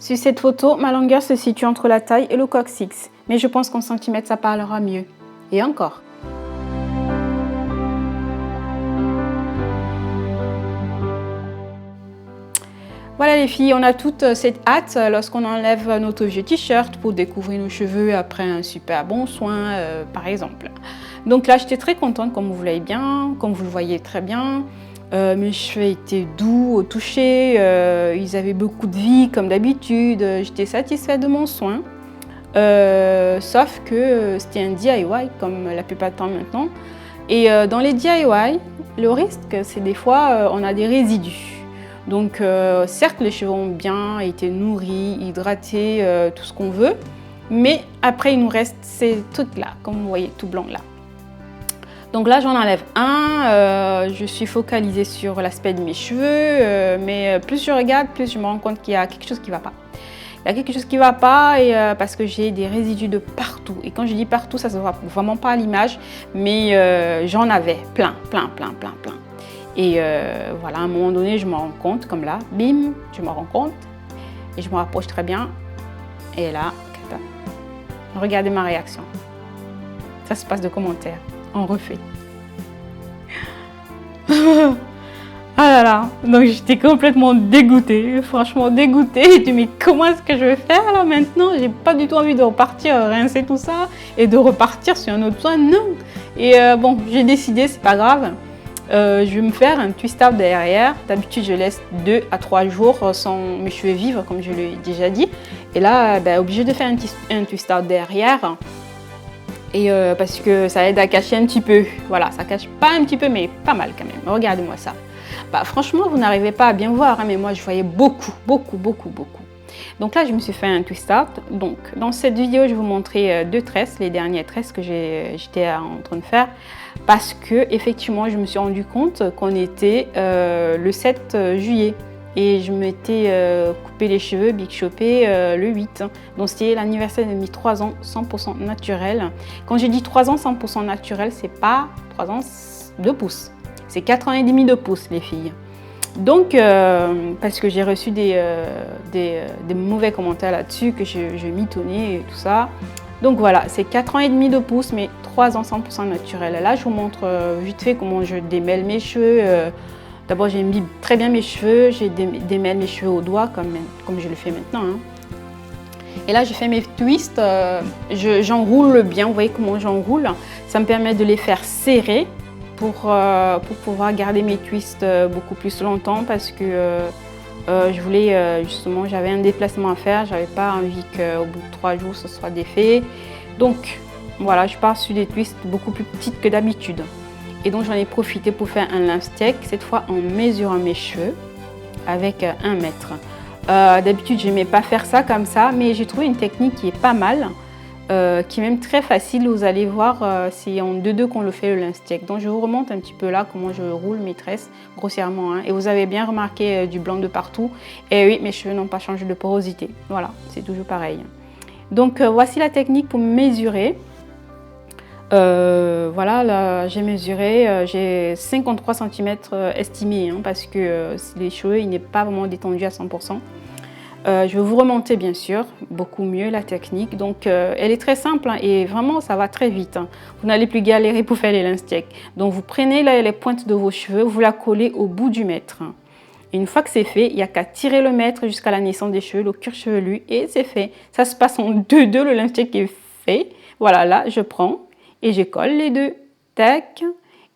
Sur cette photo, ma longueur se situe entre la taille et le coccyx, mais je pense qu'en centimètres, ça parlera mieux. Et encore. Voilà les filles, on a toute cette hâte lorsqu'on enlève notre vieux t-shirt pour découvrir nos cheveux après un super bon soin, par exemple. Donc là, j'étais très contente, comme vous le voyez bien, comme vous le voyez très bien. Mes cheveux étaient doux au toucher, ils avaient beaucoup de vie comme d'habitude. J'étais satisfaite de mon soin, sauf que c'était un DIY comme la plupart du temps maintenant. Et dans les DIY, le risque, c'est des fois, on a des résidus. Donc certes, les cheveux ont bien été nourris, hydratés, tout ce qu'on veut, mais après il nous reste ces trucs-là, comme vous voyez, tout blanc là. Donc là, j'en enlève un, je suis focalisée sur l'aspect de mes cheveux, mais plus je regarde, plus je me rends compte qu'il y a quelque chose qui ne va pas. Il y a quelque chose qui ne va pas parce que j'ai des résidus de partout. Et quand je dis partout, ça ne se voit vraiment pas à l'image, mais j'en avais plein. Et voilà, à un moment donné, je me rends compte, comme là, bim, je me rends compte et je me rapproche très bien. Et là, regardez ma réaction. Ça se passe de commentaires. On refait. Ah là là, donc j'étais complètement dégoûtée, franchement dégoûtée. Je dis mais comment est-ce que je vais faire là maintenant? J'ai pas du tout envie de repartir rincer tout ça et de repartir sur un autre soin, non. Et bon, j'ai décidé, c'est pas grave. Je vais me faire un twist out derrière. D'habitude, je laisse 2 à 3 jours sans mes cheveux vivre, comme je l'ai déjà dit. Et là, obligé de faire un twist out derrière. Et parce que ça aide à cacher un petit peu. Voilà, ça cache pas un petit peu, mais pas mal quand même. Regardez-moi ça. Franchement, vous n'arrivez pas à bien voir, hein, mais moi, je voyais beaucoup. Donc là, je me suis fait un twist out. Donc, dans cette vidéo, je vais vous montrer 2 tresses, les dernières tresses que j'étais en train de faire. Parce que, effectivement, je me suis rendu compte qu'on était le 7 juillet. Et je m'étais coupé les cheveux, big chopé le 8. Donc c'était l'anniversaire de mes 3 ans 100% naturel. Quand je dis 3 ans 100% naturel, c'est pas 3 ans 2 pouces. C'est 4 ans et demi de pouces, les filles. Donc, parce que j'ai reçu des mauvais commentaires là-dessus, que je mitonnais et tout ça. Donc voilà, c'est 4 ans et demi de pouces, mais 3 ans 100% naturel. Et là, je vous montre vite fait comment je démêle mes cheveux. D'abord, j'imbibe très bien mes cheveux, je démêle mes cheveux au doigt comme je le fais maintenant. Hein. Et là, je fais mes twists, j'enroule bien, vous voyez comment j'enroule. Ça me permet de les faire serrer pour pouvoir garder mes twists beaucoup plus longtemps parce que je voulais justement, j'avais un déplacement à faire, j'avais pas envie qu'au bout de 3 jours, ce soit défait. Donc voilà, je pars sur des twists beaucoup plus petites que d'habitude. Et donc j'en ai profité pour faire un lance check, cette fois en mesurant mes cheveux avec 1 mètre. D'habitude je n'aimais pas faire ça comme ça, mais j'ai trouvé une technique qui est pas mal, qui est même très facile. Vous allez voir, c'est en 2-2 qu'on le fait le lance check. Donc je vous remonte un petit peu là comment je roule mes tresses grossièrement. Hein. Et vous avez bien remarqué du blanc de partout. Et oui, mes cheveux n'ont pas changé de porosité. Voilà, c'est toujours pareil. Donc voici la technique pour mesurer. Voilà, là j'ai mesuré, j'ai 53 cm estimé, hein, parce que les cheveux, il n'est pas vraiment détendu à 100%. Je vais vous remonter bien sûr, beaucoup mieux la technique. Donc elle est très simple, hein, et vraiment ça va très vite. Hein. Vous n'allez plus galérer pour faire les lance check. Donc vous prenez là, les pointes de vos cheveux, vous la collez au bout du mètre. Et une fois que c'est fait, il n'y a qu'à tirer le mètre jusqu'à la naissance des cheveux, le cuir chevelu, et c'est fait. Ça se passe en 2-2, le lance check est fait. Voilà, là je prends et je colle les 2, tac,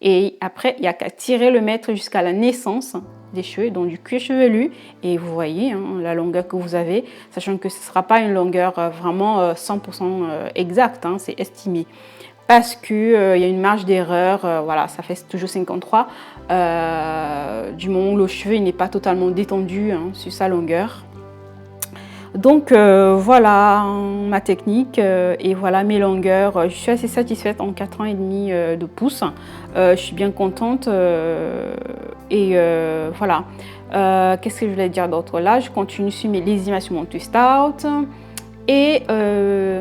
et après il n'y a qu'à tirer le mètre jusqu'à la naissance des cheveux, donc du cuir chevelu, et vous voyez hein, la longueur que vous avez, sachant que ce ne sera pas une longueur vraiment 100% exacte, hein, c'est estimé, parce qu'il y a une marge d'erreur, voilà, ça fait toujours 53, du moment où le cheveu n'est pas totalement détendu hein, sur sa longueur. Donc voilà ma technique et voilà mes longueurs. Je suis assez satisfaite en 4 ans et demi de pouces. Je suis bien contente et voilà. Qu'est-ce que je voulais dire d'autre? Là, je continue sur les images sur mon twist out. Et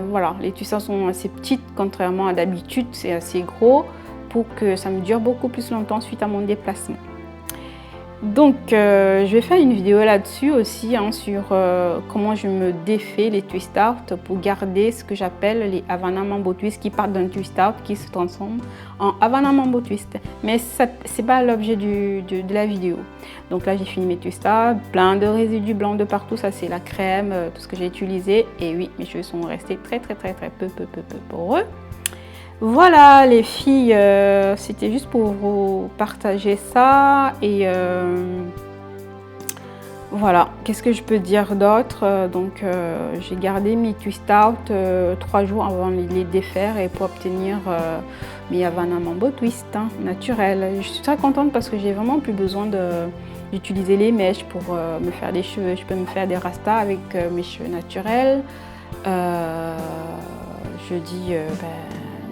voilà, les twist out sont assez petites contrairement à d'habitude, c'est assez gros pour que ça me dure beaucoup plus longtemps suite à mon déplacement. Donc, je vais faire une vidéo là-dessus aussi, hein, sur comment je me défais les twist out pour garder ce que j'appelle les Havana Mambo Twist qui partent d'un twist out qui se transforme en Havana Mambo Twist. Mais ce n'est pas l'objet de la vidéo. Donc là, j'ai fini mes twist out, plein de résidus blancs de partout. Ça, c'est la crème, tout ce que j'ai utilisé. Et oui, mes cheveux sont restés très peu poreux. Voilà les filles, c'était juste pour vous partager ça et voilà, qu'est-ce que je peux dire d'autre? Donc j'ai gardé mes twist out 3 jours avant de les défaire et pour obtenir mes Havana Mambo Twist hein, naturels. Je suis très contente parce que j'ai vraiment plus besoin d'utiliser les mèches pour me faire des cheveux. Je peux me faire des rastas avec mes cheveux naturels. Je dis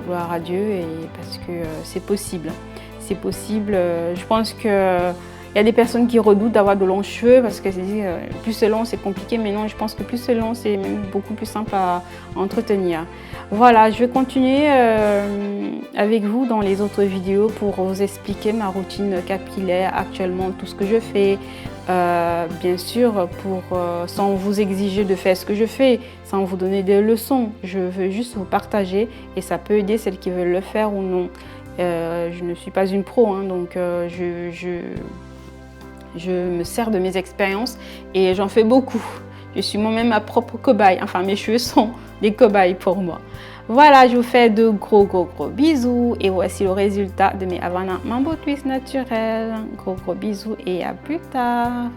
gloire à Dieu et parce que c'est possible. C'est possible. Je pense que il y a des personnes qui redoutent d'avoir de longs cheveux parce que plus c'est long, c'est compliqué. Mais non, je pense que plus c'est long, c'est même beaucoup plus simple à entretenir. Voilà, je vais continuer avec vous dans les autres vidéos pour vous expliquer ma routine capillaire actuellement, tout ce que je fais. Bien sûr, sans vous exiger de faire ce que je fais, sans vous donner des leçons. Je veux juste vous partager et ça peut aider celles qui veulent le faire ou non. Je ne suis pas une pro, hein, donc je me sers de mes expériences et j'en fais beaucoup. Je suis moi-même ma propre cobaye. Enfin, mes cheveux sont des cobayes pour moi. Voilà, je vous fais de gros bisous et voici le résultat de mes Havana Mambo Twist naturels. Gros bisous et à plus tard.